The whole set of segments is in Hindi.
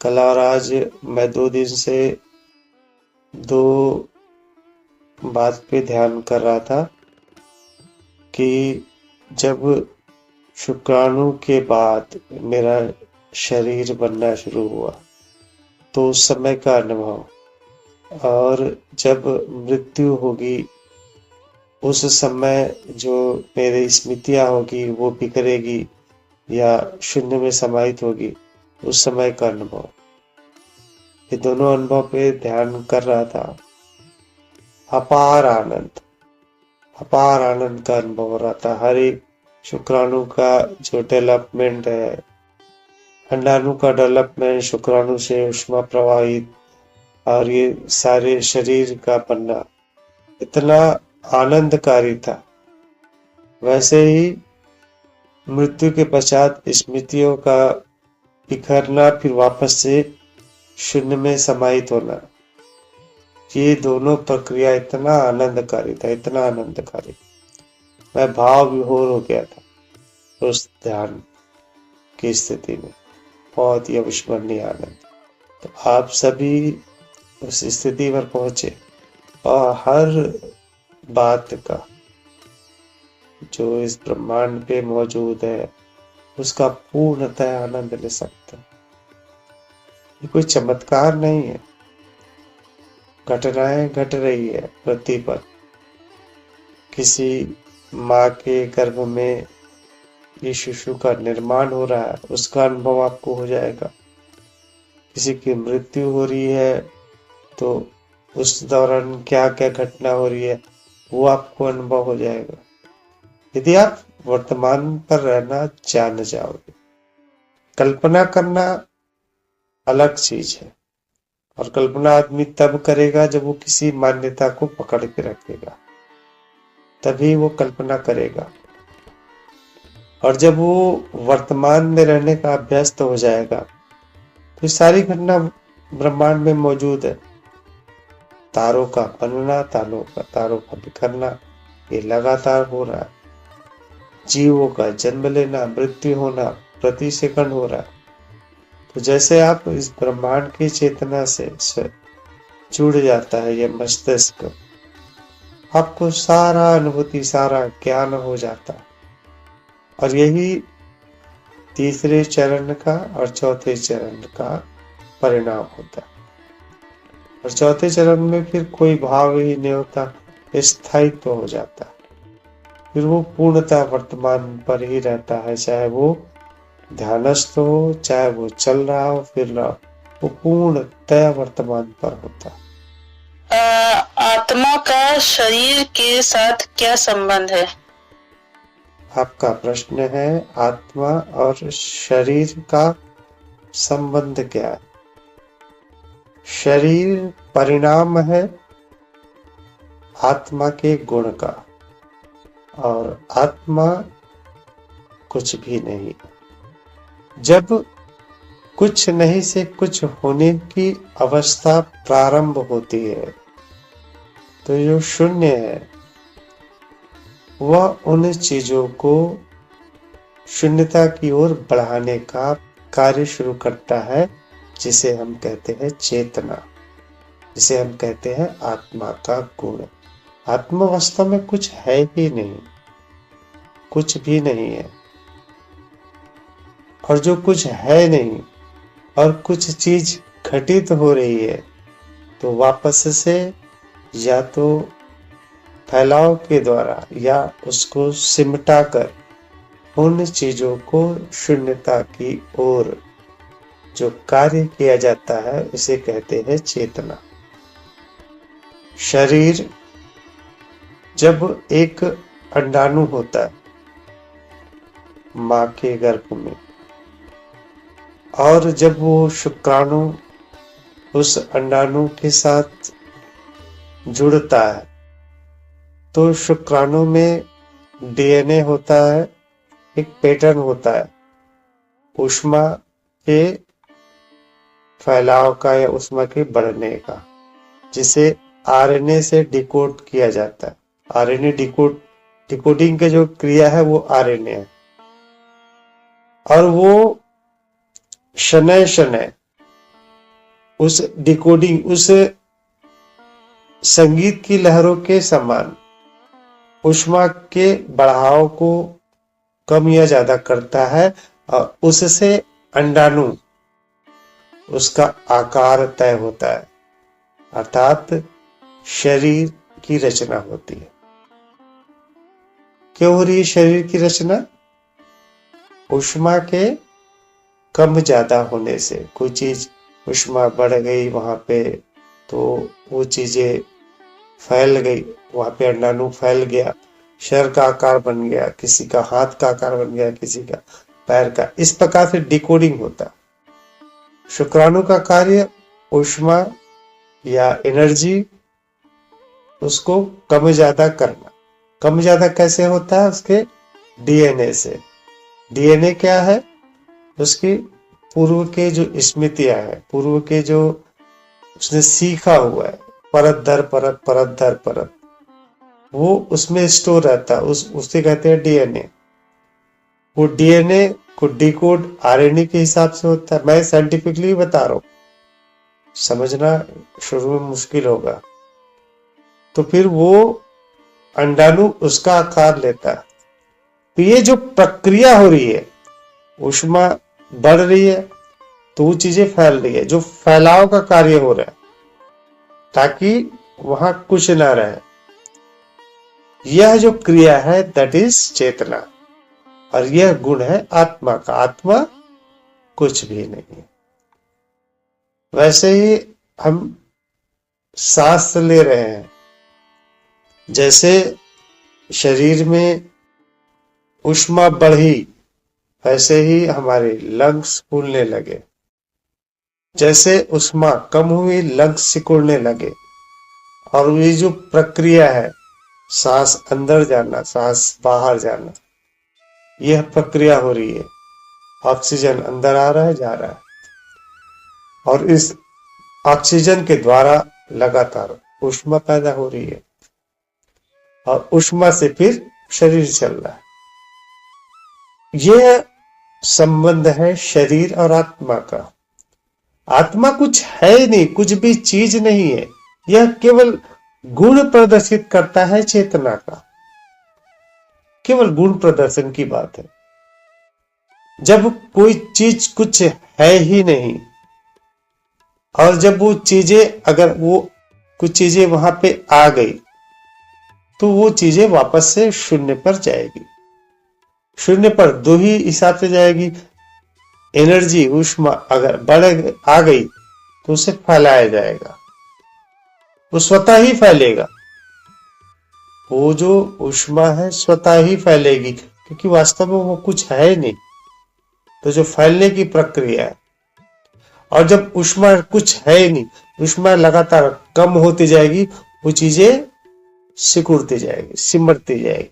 कल और आज मैं 2 दिन से दो बात पे ध्यान कर रहा था कि जब शुक्राणु के बाद मेरा शरीर बनना शुरू हुआ तो उस समय का अनुभव, और जब मृत्यु होगी उस समय जो मेरी स्मृतियां होगी वो बिखरेगी या शून्य में समाहित होगी, उस समय का अनुभव, ये दोनों अनुभव पे ध्यान कर रहा था। अपार आनंद, अपार आनंद का अनुभव हो रहा था। हर एक शुक्राणु का जो डेवलपमेंट है, अंडाणु का डेवलपमेंट, शुक्राणु से ऊष्मा प्रवाहित, और ये सारे शरीर का बनना इतना आनंदकारी था। वैसे ही मृत्यु के पश्चात स्मृतियों का बिखरना, फिर वापस से शून्य में समाहित होना, ये दोनों प्रक्रिया इतना आनंदकारी था, इतना आनंदकारी। मैं भाव विभोर हो गया था उस ध्यान की स्थिति में, बहुत ही अविस्मरणीय आनंद। तो आप सभी उस स्थिति पर पहुंचे और हर बात का जो इस ब्रह्मांड पे मौजूद है उसका पूर्णतः आनंद ले सकते हैं। ये कोई चमत्कार नहीं है, घटनाएं घट रही है पृथ्वी पर। किसी माँ के गर्भ में ये शिशु का निर्माण हो रहा है, उसका अनुभव आपको हो जाएगा। किसी की मृत्यु हो रही है तो उस दौरान क्या क्या घटना हो रही है वो आपको अनुभव हो जाएगा, यदि आप वर्तमान पर रहना जान जाओगे। कल्पना करना अलग चीज है, और कल्पना आदमी तब करेगा जब वो किसी मान्यता को पकड़ के रखेगा, तभी वो कल्पना करेगा। और जब वो वर्तमान में रहने का अभ्यस्त हो जाएगा तो सारी घटना ब्रह्मांड में मौजूद है। तारों का बनना, तारों का बिखरना, ये लगातार हो रहा है। जीवों का जन्म लेना, मृत्यु होना प्रति सेकंड हो रहा है। तो जैसे आप इस ब्रह्मांड की चेतना से जुड़ जाता है ये मस्तिष्क, आपको सारा अनुभूति, सारा ज्ञान हो जाता है। और यही तीसरे चरण का और चौथे चरण का परिणाम होता है। और चौथे चरण में फिर कोई भाव ही नहीं होता, स्थायित्व हो जाता है। फिर वो पूर्णतः वर्तमान पर ही रहता है, चाहे वो ध्यानस्थ हो, चाहे वो चल रहा हो, फिर रहा हो, वो पूर्णतः वर्तमान पर होता है। आत्मा का शरीर के साथ क्या संबंध है? आपका प्रश्न है आत्मा और शरीर का संबंध क्या है? शरीर परिणाम है आत्मा के गुण का, और आत्मा कुछ भी नहीं। जब कुछ नहीं से कुछ होने की अवस्था प्रारंभ होती है तो जो शून्य है वह उन चीजों को शून्यता की ओर बढ़ाने का कार्य शुरू करता है, जिसे हम कहते हैं चेतना, जिसे हम कहते हैं आत्मा का गुण। आत्मा वास्तव में कुछ है ही नहीं, कुछ भी नहीं है। और जो कुछ है नहीं और कुछ चीज घटित हो रही है, तो वापस से या तो फैलाव के द्वारा या उसको सिमटा कर उन चीजों को शून्यता की ओर जो कार्य किया जाता है उसे कहते हैं चेतना। शरीर जब एक अंडाणु होता है माँ के गर्भ में, और जब वो शुक्राणु उस अंडाणु के साथ जुड़ता है तो शुक्राणु में डीएनए होता है, एक पैटर्न होता है ऊष्मा के फैलाव का या ऊष्मा के बढ़ने का, जिसे आरएनए से डिकोड किया जाता है। आरएनए डिकोडिंग के जो क्रिया है वो आरएनए है, और वो शनय शनय उस डिकोडिंग, उस संगीत की लहरों के समान ऊष्मा के बढ़ाव को कम या ज्यादा करता है और उससे अंडाणु, उसका आकार तय होता है, अर्थात शरीर की रचना होती है। क्यों हो रही है शरीर की रचना? ऊष्मा के कम ज्यादा होने से। कोई चीज ऊष्मा बढ़ गई वहां पे तो वो चीजें फैल गई, वहां पे अंडाणु फैल गया, शरीर का आकार बन गया, किसी का हाथ का आकार बन गया, किसी का पैर का। इस प्रकार से डिकोडिंग होता। शुक्राणु का कार्य ऊष्मा या एनर्जी उसको कम ज्यादा करना। कम ज्यादा कैसे होता है? उसके डीएनए से। डीएनए क्या है? उसकी पूर्व के जो स्मृतियां है, पूर्व के जो उसने सीखा हुआ है, परत दर परत, परत दर परत, वो उसमें स्टोर रहता है। उसे कहते हैं डीएनए। वो डीएनए को डिकोड आरएनए के हिसाब से होता है। मैं साइंटिफिकली बता रहा हूं, समझना शुरू में मुश्किल होगा। तो फिर वो अंडाणु उसका आकार लेता है। तो ये जो प्रक्रिया हो रही है, ऊष्मा बढ़ रही है तो वो चीजें फैल रही है, जो फैलाव का कार्य हो रहा है ताकि वहां कुछ ना रहे। यह जो क्रिया है दैट इज चेतना, और यह गुण है आत्मा का। आत्मा कुछ भी नहीं है। वैसे ही हम सांस ले रहे हैं, जैसे शरीर में ऊष्मा बढ़ी वैसे ही हमारे लंग्स फूलने लगे। जैसे ऊष्मा कम हुई लंग्स सिकुड़ने लगे। और ये जो प्रक्रिया है, सांस अंदर जाना, सांस बाहर जाना, यह प्रक्रिया हो रही है। ऑक्सीजन अंदर आ रहा है, जा रहा है, और इस ऑक्सीजन के द्वारा लगातार ऊष्मा पैदा हो रही है और ऊष्मा से फिर शरीर चल रहा है। यह संबंध है शरीर और आत्मा का। आत्मा कुछ है ही नहीं, कुछ भी चीज नहीं है। यह केवल गुण प्रदर्शित करता है चेतना का। केवल गुण प्रदर्शन की बात है। जब कोई चीज कुछ है ही नहीं और जब वो चीजें, अगर वो कुछ चीजें वहां पे आ गई तो वो चीजें वापस से शून्य पर जाएगी। शून्य पर दो ही हिसाब से जाएगी। एनर्जी, ऊष्मा अगर आ गई तो उसे फैलाया जाएगा, वो स्वतः ही फैलेगा। वो जो ऊष्मा है स्वतः ही फैलेगी, क्योंकि वास्तव में वो कुछ है नहीं। तो जो फैलने की प्रक्रिया है, और जब ऊष्मा कुछ है ही नहीं, ऊष्मा लगातार कम होती जाएगी, वो चीजें सिकुड़ती जाएगी, सिमटती जाएगी।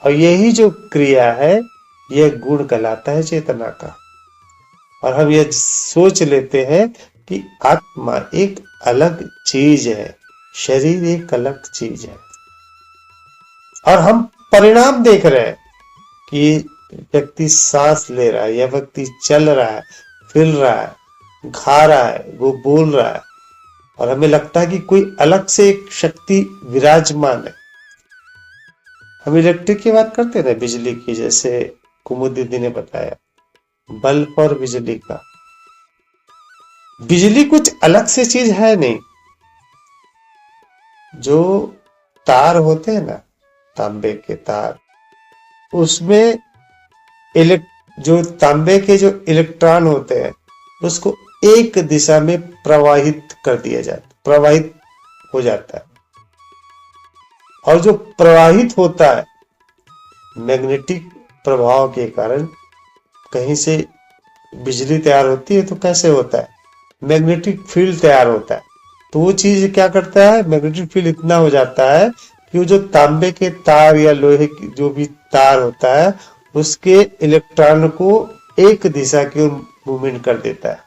और यही जो क्रिया है यह गुण कहलाता है चेतना का। और हम ये सोच लेते हैं कि आत्मा एक अलग चीज है, शरीर एक अलग चीज है। और हम परिणाम देख रहे हैं कि व्यक्ति सांस ले रहा है, या व्यक्ति चल रहा है, फिर रहा है, खा रहा है, वो बोल रहा है, और हमें लगता है कि कोई अलग से एक शक्ति विराजमान है। हम इलेक्ट्रिक की बात करते हैं ना, बिजली की, जैसे कुमुद दीदी ने बताया, बल्ब और बिजली का। बिजली कुछ अलग से चीज है नहीं। जो तार होते हैं ना, तांबे के तार, उसमें जो तांबे के जो इलेक्ट्रॉन होते हैं उसको एक दिशा में प्रवाहित कर दिया जाता, प्रवाहित हो जाता है। और जो प्रवाहित होता है मैग्नेटिक प्रभाव के कारण, कहीं से बिजली तैयार होती है तो कैसे होता है? मैग्नेटिक फील्ड तैयार होता है। तो वो चीज क्या करता है, मैग्नेटिक फील्ड इतना हो जाता है कि वो जो तांबे के तार या लोहे की जो भी तार होता है उसके इलेक्ट्रॉन को एक दिशा की ओर मूवमेंट कर देता है।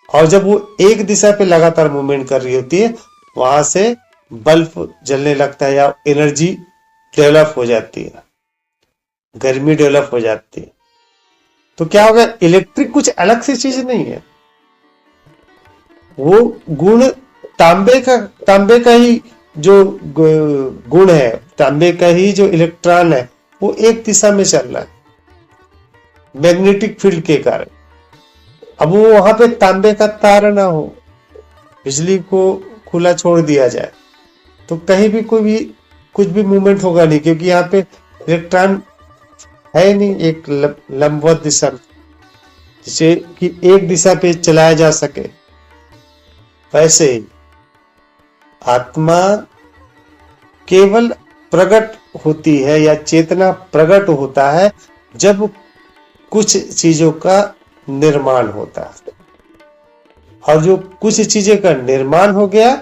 और जब वो एक दिशा पे लगातार मूवमेंट कर रही होती है, वहां से बल्ब जलने लगता है या एनर्जी डेवलप हो जाती है, गर्मी डेवलप हो जाती है। तो क्या होगा, इलेक्ट्रिक कुछ अलग से चीज नहीं है। वो गुण तांबे का ही जो गुण है, तांबे का ही जो इलेक्ट्रॉन है, वो एक दिशा में चल रहा है मैग्नेटिक फील्ड के कारण। अब वो वहां पे तांबे का तार ना हो, बिजली को खुला छोड़ दिया जाए, तो कहीं भी कुछ भी मूवमेंट होगा नहीं, क्योंकि यहाँ पे इलेक्ट्रॉन है नहीं एक लंबवत दिशा में, जिसे कि एक दिशा पे चलाया जा सके। वैसे ही आत्मा केवल प्रकट होती है या चेतना प्रकट होता है जब कुछ चीजों का निर्माण होता है, और जो कुछ चीजें का निर्माण हो गया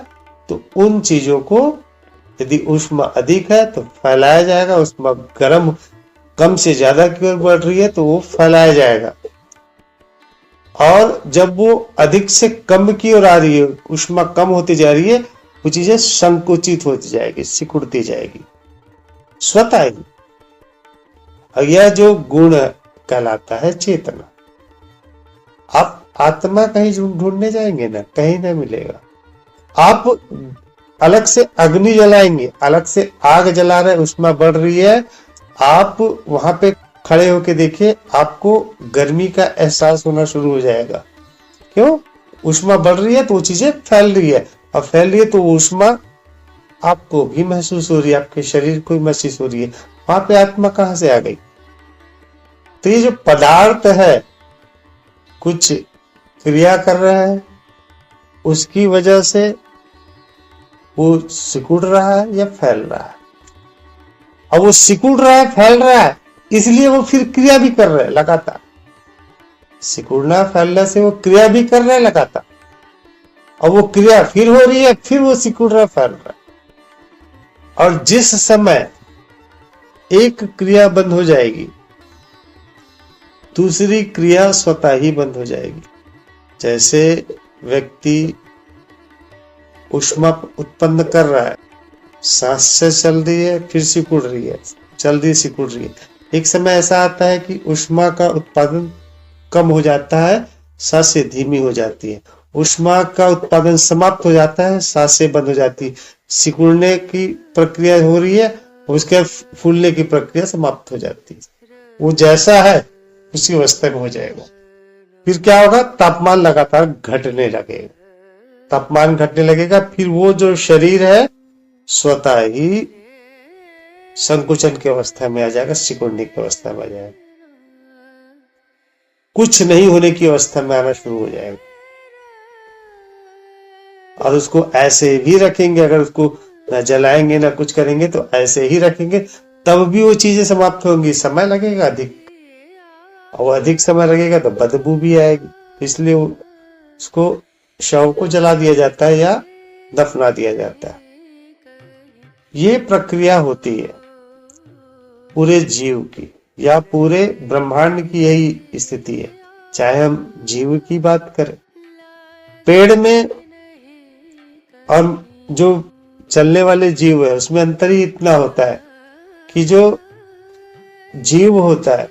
तो उन चीजों को यदि ऊष्मा अधिक है तो फैलाया जाएगा, ऊष्मा गर्म कम से ज्यादा की ओर बढ़ रही है तो वो फैलाया जाएगा, और जब वो अधिक से कम की ओर आ रही है, ऊष्मा कम होती जा रही है, वो चीजें संकुचित होती जाएगी, सिकुड़ती जाएगी स्वतः ही। और यह जो गुण कहलाता है चेतना। आप आत्मा कहीं ढूंढने जाएंगे ना, कहीं ना मिलेगा। आप अलग से अग्नि जलाएंगे, अलग से आग जला रहे, ऊष्मा बढ़ रही है, आप वहां पे खड़े होके देखिए, आपको गर्मी का एहसास होना शुरू हो जाएगा। क्यों? ऊष्मा बढ़ रही है तो वो चीजें फैल रही है, और फैल रही है तो ऊष्मा आपको भी महसूस हो रही है, आपके शरीर को भी महसूस हो रही है। वहां पे आत्मा कहां से आ गई? तो ये जो पदार्थ है कुछ क्रिया कर रहा है, उसकी वजह से वो सिकुड़ रहा है या फैल रहा है। अब वो सिकुड़ रहा है, फैल रहा है, इसलिए वो फिर क्रिया भी कर रहा है लगातार। सिकुड़ना फैलने से वो क्रिया भी कर रहा है लगातार, और वो क्रिया फिर हो रही है, फिर वो सिकुड़ रहा है, फैल रहा है। और जिस समय एक क्रिया बंद हो जाएगी, दूसरी क्रिया स्वतः ही बंद हो जाएगी। जैसे व्यक्ति ऊष्मा उत्पन्न कर रहा है, सांस से चल रही है, फिर सिकुड़ रही है, चल रही सिकुड़ रही है। एक समय ऐसा आता है कि ऊष्मा का उत्पादन कम हो जाता है, सांसें धीमी हो जाती है। ऊष्मा का उत्पादन समाप्त हो जाता है, सांसें बंद हो जाती है। सिकुड़ने की प्रक्रिया हो रही है, उसके फूलने की प्रक्रिया समाप्त हो जाती है। वो जैसा है उसी अवस्था में हो जाएगा। फिर क्या होगा? तापमान लगातार घटने लगेगा, तापमान घटने लगेगा, फिर वो जो शरीर है स्वतः ही संकुचन की अवस्था में आ जाएगा, सिकुड़ने की अवस्था में आ जाएगा, कुछ नहीं होने की अवस्था में आना शुरू हो जाएगा। और उसको ऐसे भी रखेंगे, अगर उसको न जलाएंगे ना कुछ करेंगे तो ऐसे ही रखेंगे, तब भी वो चीजें समाप्त होंगी। समय लगेगा अधिक, और अधिक समय लगेगा तो बदबू भी आएगी, इसलिए उसको शव को जला दिया जाता है या दफना दिया जाता है। ये प्रक्रिया होती है पूरे जीव की या पूरे ब्रह्मांड की, यही स्थिति है। चाहे हम जीव की बात करें, पेड़ में और जो चलने वाले जीव है उसमें अंतर ही इतना होता है कि जो जीव होता है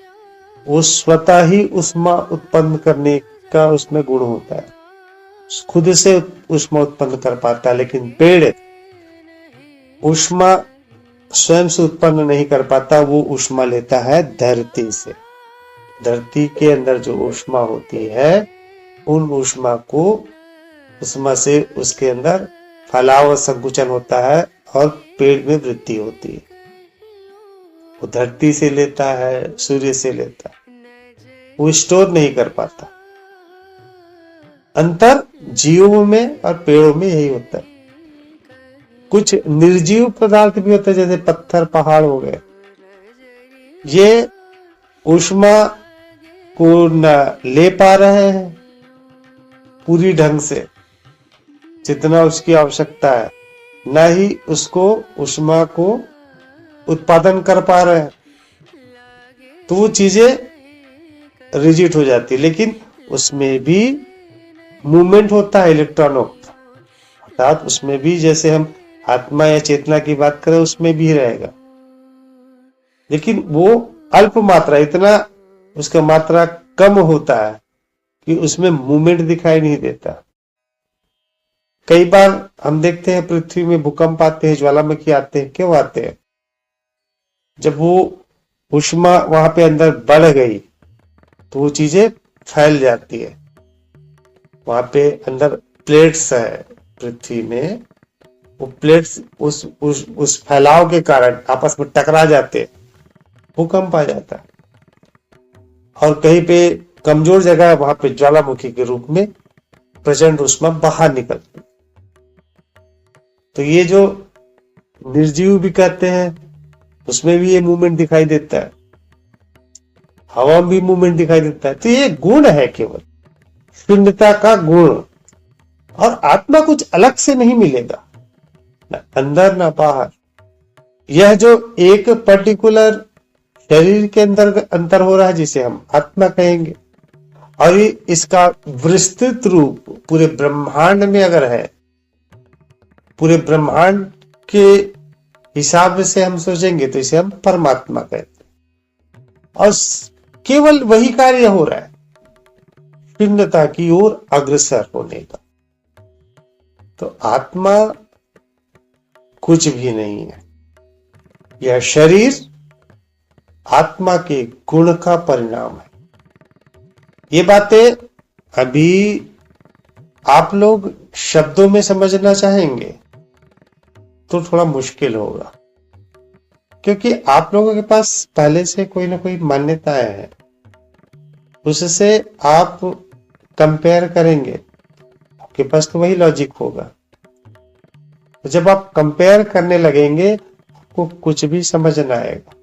वो स्वतः ही ऊष्मा उत्पन्न करने का उसमें गुण होता है, खुद से ऊष्मा उत्पन्न कर पाता है। लेकिन पेड़ ऊष्मा स्वयं से उत्पन्न नहीं कर पाता, वो ऊष्मा लेता है धरती से। धरती के अंदर जो ऊष्मा होती है, उन ऊष्मा को ऊष्मा से उसके अंदर फैलाव और संकुचन होता है और पेड़ में वृद्धि होती है। वो धरती से लेता है, सूर्य से लेता है, वो स्टोर नहीं कर पाता। अंतर जीवों में और पेड़ों में यही होता है। कुछ निर्जीव पदार्थ भी होते हैं, जैसे पत्थर पहाड़ हो गए, ये ऊष्मा को न ले पा रहे हैं पूरी ढंग से जितना उसकी आवश्यकता है, न ही उसको ऊष्मा को उत्पादन कर पा रहे हैं, तो वो चीजें रिजिड हो जाती है। लेकिन उसमें भी मूवमेंट होता है इलेक्ट्रॉनों का, अर्थात उसमें भी जैसे हम आत्मा या चेतना की बात करें उसमें भी रहेगा, लेकिन वो अल्प मात्रा, इतना उसका मात्रा कम होता है कि उसमें मूवमेंट दिखाई नहीं देता। कई बार हम देखते हैं पृथ्वी में भूकंप आते हैं, ज्वालामुखी आते हैं। क्यों आते हैं? जब वो ऊष्मा वहां पे अंदर बढ़ गई तो वो चीजें फैल जाती है। वहां पे अंदर प्लेट्स है पृथ्वी में, वो प्लेट्स उस फैलाव के कारण आपस में टकरा जाते हैं, भूकंप आ जाता है। और कहीं पे कमजोर जगह है, वहां पे ज्वालामुखी के रूप में प्रचंड ऊष्मा बाहर निकलती। तो ये जो निर्जीव भी कहते हैं, उसमें भी ये मूवमेंट दिखाई देता है, हवा में भी मूवमेंट दिखाई देता है। तो ये गुण है, केवल शून्यता का गुण। और आत्मा कुछ अलग से नहीं मिलेगा, ना अंदर ना बाहर। यह जो एक पर्टिकुलर शरीर के अंदर अंतर हो रहा है, जिसे हम आत्मा कहेंगे, और ये इसका विस्तृत रूप पूरे ब्रह्मांड में अगर है, पूरे ब्रह्मांड के हिसाब से हम सोचेंगे तो इसे हम परमात्मा कहते हैं। और केवल वही कार्य हो रहा है, शून्यता की ओर अग्रसर होने का। तो आत्मा कुछ भी नहीं है। यह शरीर आत्मा के गुण का परिणाम है। ये बातें अभी आप लोग शब्दों में समझना चाहेंगे तो थोड़ा मुश्किल होगा, क्योंकि आप लोगों के पास पहले से कोई ना कोई मान्यताएं हैं, उससे आप कंपेयर करेंगे, आपके पास तो वही लॉजिक होगा। तो जब आप कंपेयर करने लगेंगे आपको कुछ भी समझ ना आएगा।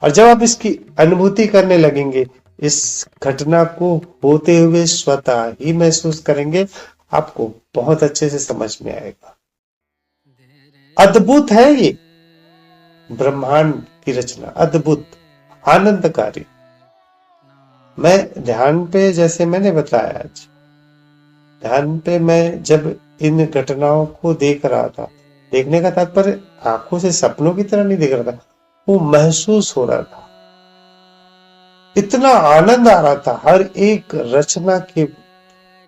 और जब आप इसकी अनुभूति करने लगेंगे, इस घटना को होते हुए स्वतः ही महसूस करेंगे, आपको बहुत अच्छे से समझ में आएगा। अद्भुत है ये ब्रह्मांड की रचना, अद्भुत, आनंदकारी। मैं ध्यान पे, जैसे मैंने बताया आज, ध्यान पे मैं जब इन घटनाओं को देख रहा था, देखने का तात्पर्य आंखों से सपनों की तरह नहीं देख रहा था, वो महसूस हो रहा था। इतना आनंद आ रहा था हर एक रचना की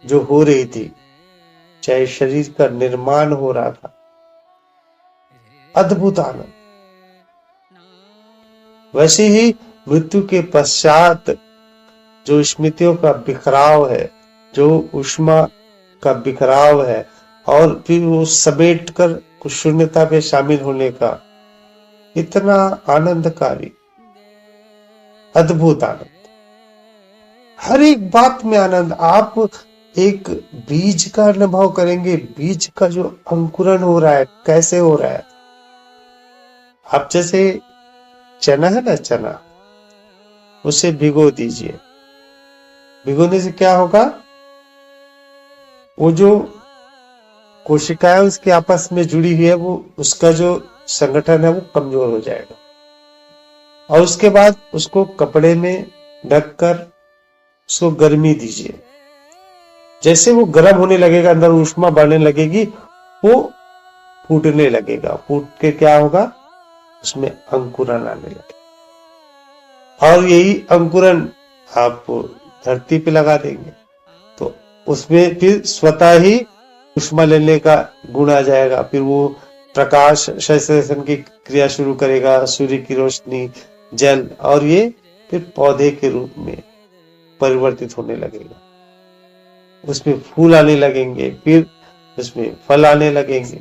जो हो रही थी, चाहे शरीर का निर्माण हो रहा था, अद्भुत आनंद। वैसे ही मृत्यु के पश्चात जो स्मृतियों का बिखराव है, जो ऊष्मा का बिखराव है, और फिर वो समेट कर कुछ शून्यता में शामिल होने का इतना आनंदकारी, अद्भुत आनंद। हर एक बात में आनंद। आप एक बीज का अनुभव करेंगे, बीज का जो अंकुरण हो रहा है, कैसे हो रहा है। आप जैसे चना है ना, चना, उसे भिगो दीजिए। भिगोने से क्या होगा, वो जो कोशिकाएं उसके आपस में जुड़ी हुई है, वो उसका जो संगठन है वो कमजोर हो जाएगा। और उसके बाद उसको कपड़े में ढककर उसको गर्मी दीजिए। जैसे वो गर्म होने लगेगा, अंदर ऊष्मा बढ़ने लगेगी, वो फूटने लगेगा। फूट के क्या होगा, उसमें अंकुरन आने लगेगा। और यही अंकुरन आप धरती पे लगा देंगे तो उसमें फिर स्वतः ही ऊष्मा लेने का गुण आ जाएगा। फिर वो प्रकाश संश्लेषण की क्रिया शुरू करेगा, सूर्य की रोशनी, जल, और ये फिर पौधे के रूप में परिवर्तित होने लगेगा। उसमें फूल आने लगेंगे, फिर उसमें फल आने लगेंगे।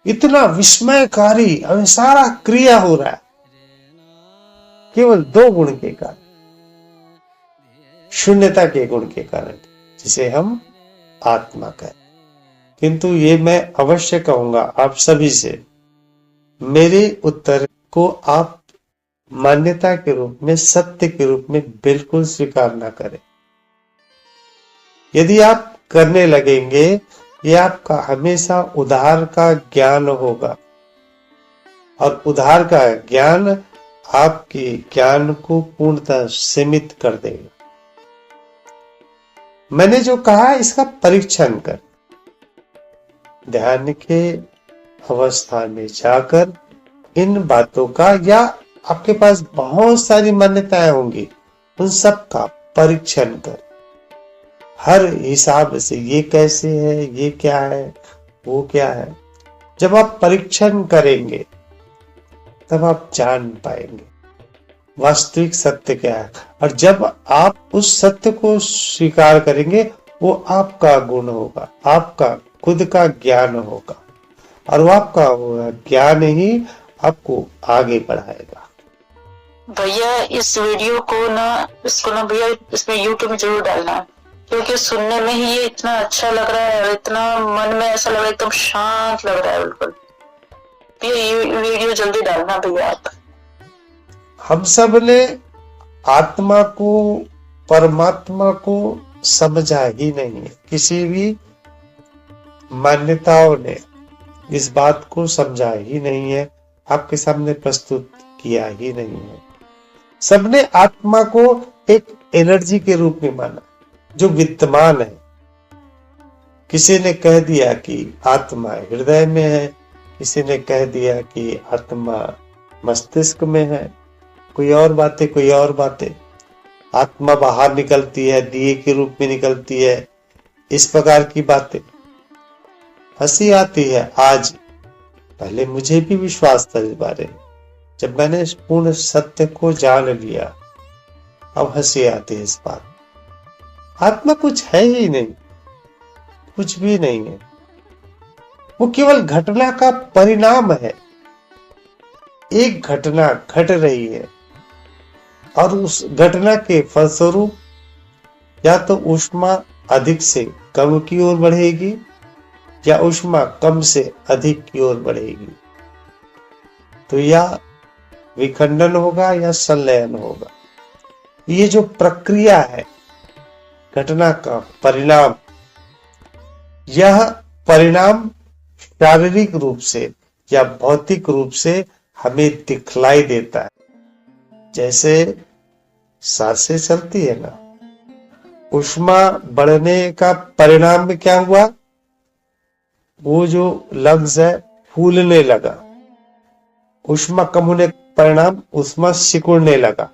इतना विस्मयकारी और सारा क्रिया हो रहा है केवल दो गुण के कारण, शून्यता के गुण के कारण, जिसे हम आत्मा कहते। किंतु ये मैं अवश्य कहूंगा आप सभी से, मेरे उत्तर को आप मान्यता के रूप में, सत्य के रूप में बिल्कुल स्वीकार ना करें। यदि आप करने लगेंगे, ये आपका हमेशा उधार का ज्ञान होगा, और उधार का ज्ञान आपके ज्ञान को पूर्णतः सीमित कर देगा। मैंने जो कहा इसका परीक्षण कर, ध्यान के अवस्था में जाकर इन बातों का, या आपके पास बहुत सारी मान्यताएं होंगी, उन सब का परीक्षण कर। हर हिसाब से, ये कैसे है, ये क्या है, वो क्या है। जब आप परीक्षण करेंगे तब आप जान पाएंगे वास्तविक सत्य क्या है। और जब आप उस सत्य को स्वीकार करेंगे, वो आपका गुण होगा, आपका खुद का ज्ञान होगा, और वो आपका ज्ञान ही आपको आगे बढ़ाएगा। भैया इस वीडियो को इसको भैया इसमें यूट्यूब में जरूर डालना, क्योंकि सुनने में ही ये इतना अच्छा लग रहा है और इतना मन में ऐसा लग रहा है, एकदम शांत लग रहा है बिल्कुल। ये वीडियो जल्दी डालना भैया आप। हम सब ने आत्मा को, परमात्मा को समझा ही नहीं है। किसी भी मान्यताओं ने इस बात को समझा ही नहीं है, आपके सामने प्रस्तुत किया ही नहीं है। सबने आत्मा को एक एनर्जी के रूप में माना जो विद्यमान है। किसी ने कह दिया कि आत्मा हृदय में है, किसी ने कह दिया कि आत्मा मस्तिष्क में है, कोई और बातें। आत्मा बाहर निकलती है, दिए के रूप में निकलती है, इस प्रकार की बातें। हंसी आती है आज, पहले मुझे भी विश्वास था इस बारे में, जब मैंने इस पूर्ण सत्य को जान लिया, अब हंसी आती है इस बात। आत्मा कुछ है ही नहीं, कुछ भी नहीं है, वो केवल घटना का परिणाम है। एक घटना घट रही है और उस घटना के फलस्वरूप या तो ऊष्मा अधिक से कम की ओर बढ़ेगी या ऊष्मा कम से अधिक की ओर बढ़ेगी। तो या विखंडन होगा या संलयन होगा। ये जो प्रक्रिया है घटना का परिणाम, यह परिणाम शारीरिक रूप से या भौतिक रूप से हमें दिखलाई देता है। जैसे सांसें चलती है ना, ऊष्मा बढ़ने का परिणाम में क्या हुआ, वो जो लंग्स है फूलने लगा। ऊष्मा कम होने का परिणाम ऊष्मा सिकुड़ने लगा।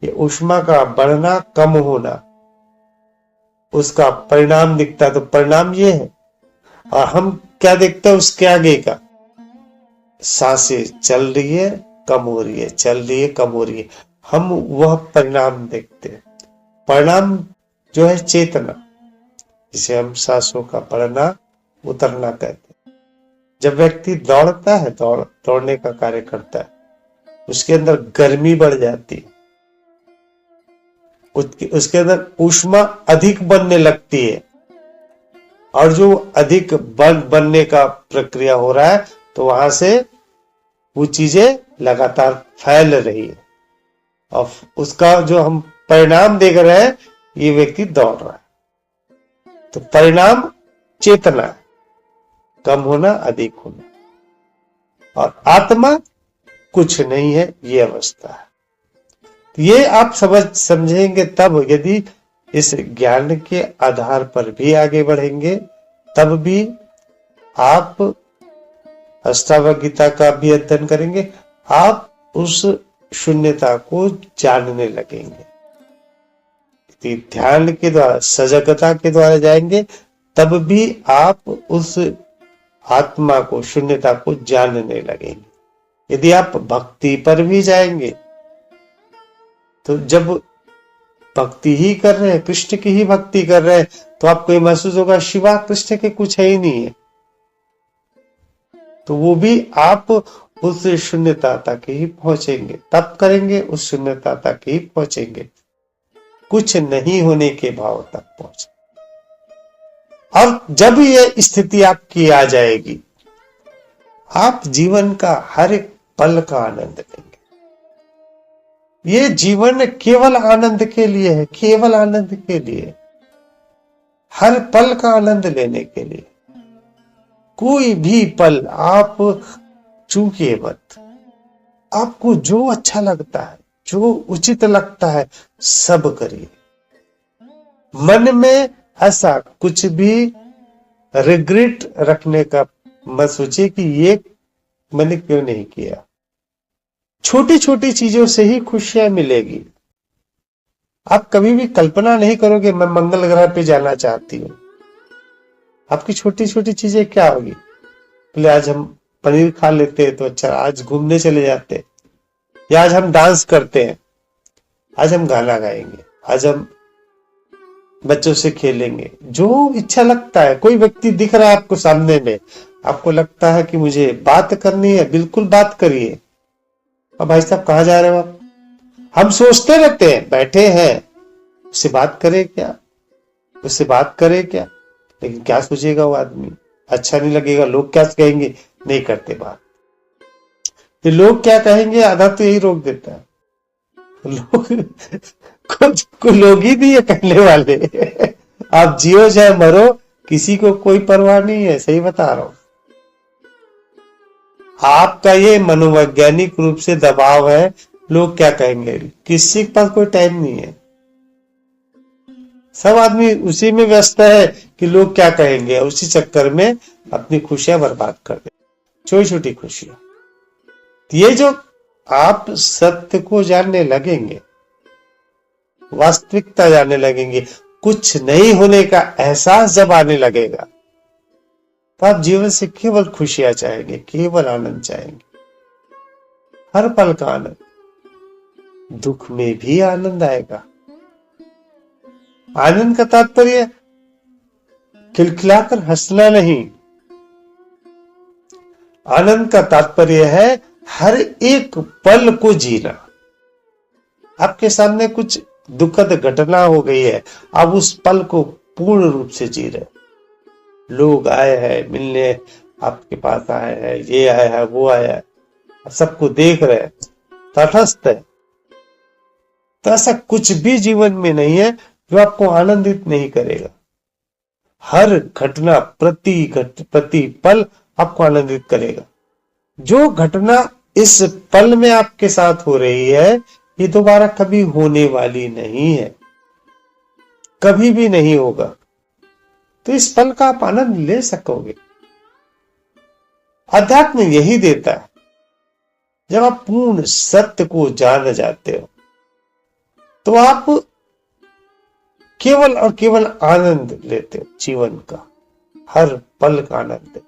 ये ऊष्मा का बढ़ना कम होना, उसका परिणाम दिखता है। तो परिणाम ये है, और हम क्या देखते हैं उसके आगे का, सांसें चल रही है कम हो रही है, चल रही है कम हो रही है, हम वह परिणाम देखते हैं। परिणाम जो है चेतना, जिसे हम सांसों का बढ़ना उतरना कहते हैं। जब व्यक्ति दौड़ता है, दौड़ने का कार्य करता है, उसके अंदर गर्मी बढ़ जाती है, उसके अंदर ऊष्मा अधिक बनने लगती है, और जो अधिक बनने का प्रक्रिया हो रहा है, तो वहां से वो चीजें लगातार फैल रही है, और उसका जो हम परिणाम देख रहे हैं, ये व्यक्ति दौड़ रहा है। तो परिणाम चेतना है, कम होना अधिक होना, और आत्मा कुछ नहीं है, ये अवस्था है। ये आप समझेंगे तब, यदि इस ज्ञान के आधार पर भी आगे बढ़ेंगे, तब भी आप अष्टावक्र गीता का भी अध्ययन करेंगे, आप उस शून्यता को जानने लगेंगे। यदि ध्यान के द्वारा, सजगता के द्वारा जाएंगे, तब भी आप उस आत्मा को, शून्यता को जानने लगेंगे। यदि आप भक्ति पर भी जाएंगे, तो जब भक्ति ही कर रहे हैं, कृष्ण की ही भक्ति कर रहे हैं, तो आपको ये महसूस होगा शिवा कृष्ण के कुछ है ही नहीं है। तो वो भी आप उस शून्यता तक ही पहुंचेंगे, तब करेंगे उस शून्यता तक ही पहुंचेंगे, कुछ नहीं होने के भाव तक पहुंचे। और जब ये स्थिति आपकी आ जाएगी, आप जीवन का हर एक पल का आनंद लेंगे। ये जीवन केवल आनंद के लिए है, केवल आनंद के लिए, हर पल का आनंद लेने के लिए। कोई भी पल आप चूकिए मत। आपको जो अच्छा लगता है, जो उचित लगता है, सब करिए। मन में ऐसा कुछ भी रिग्रेट रखने का मत सोचिए कि ये मैंने क्यों नहीं किया। छोटी छोटी चीजों से ही खुशियां मिलेगी। आप कभी भी कल्पना नहीं करोगे मैं मंगल ग्रह पे जाना चाहती हूँ। आपकी छोटी छोटी चीजें क्या होगी, बोले आज हम पनीर खा लेते हैं तो अच्छा, आज घूमने चले जाते हैं, या आज हम डांस करते हैं, आज हम गाना गाएंगे, आज हम बच्चों से खेलेंगे। जो इच्छा लगता है, कोई व्यक्ति दिख रहा है आपको सामने में, आपको लगता है कि मुझे बात करनी है, बिल्कुल बात करिए। अब भाई साहब कहाँ जा रहे हो आप? हम सोचते रहते हैं, बैठे हैं, उससे बात करें क्या, उससे बात करें क्या, लेकिन क्या सोचेगा वो आदमी, अच्छा नहीं लगेगा, लोग क्या कहेंगे, नहीं करते बात। ये लोग क्या कहेंगे आधा तो यही रोक देता है। लोग कुछ लोग ही नहीं है कहने वाले। आप जियो चाहे मरो, किसी को कोई परवाह नहीं है, सही बता रहा हूं। आपका ये मनोवैज्ञानिक रूप से दबाव है, लोग क्या कहेंगे, किसी के पास कोई टाइम नहीं है। सब आदमी उसी में व्यस्त है कि लोग क्या कहेंगे, उसी चक्कर में अपनी खुशियां बर्बाद कर दे, छोटी छोटी खुशियां। ये जो आप सत्य को जानने लगेंगे, वास्तविकता जानने लगेंगे, कुछ नहीं होने का एहसास जब आने लगेगा, तो आप जीवन से केवल खुशियां चाहेंगे, केवल आनंद चाहेंगे, हर पल का आनंद। दुख में भी आनंद आएगा। आनंद का तात्पर्य खिलखिलाकर हंसना नहीं, आनंद का तात्पर्य है हर एक पल को जीना। आपके सामने कुछ दुखद घटना हो गई है, आप उस पल को पूर्ण रूप से जी रहे। लोग आए हैं मिलने, आपके पास आए हैं, ये आया है, वो आया है, सबको देख रहे हैं, तटस्थ है। तो ऐसा कुछ भी जीवन में नहीं है जो आपको आनंदित नहीं करेगा। हर घटना प्रति पल आपको आनंदित करेगा। जो घटना इस पल में आपके साथ हो रही है, ये दोबारा कभी होने वाली नहीं है, कभी भी नहीं होगा। तो इस पल का आप आनंद ले सकोगे। अध्यात्म यही देता है। जब आप पूर्ण सत्य को जान जाते हो, तो आप केवल और केवल आनंद लेते हो, जीवन का हर पल का आनंद।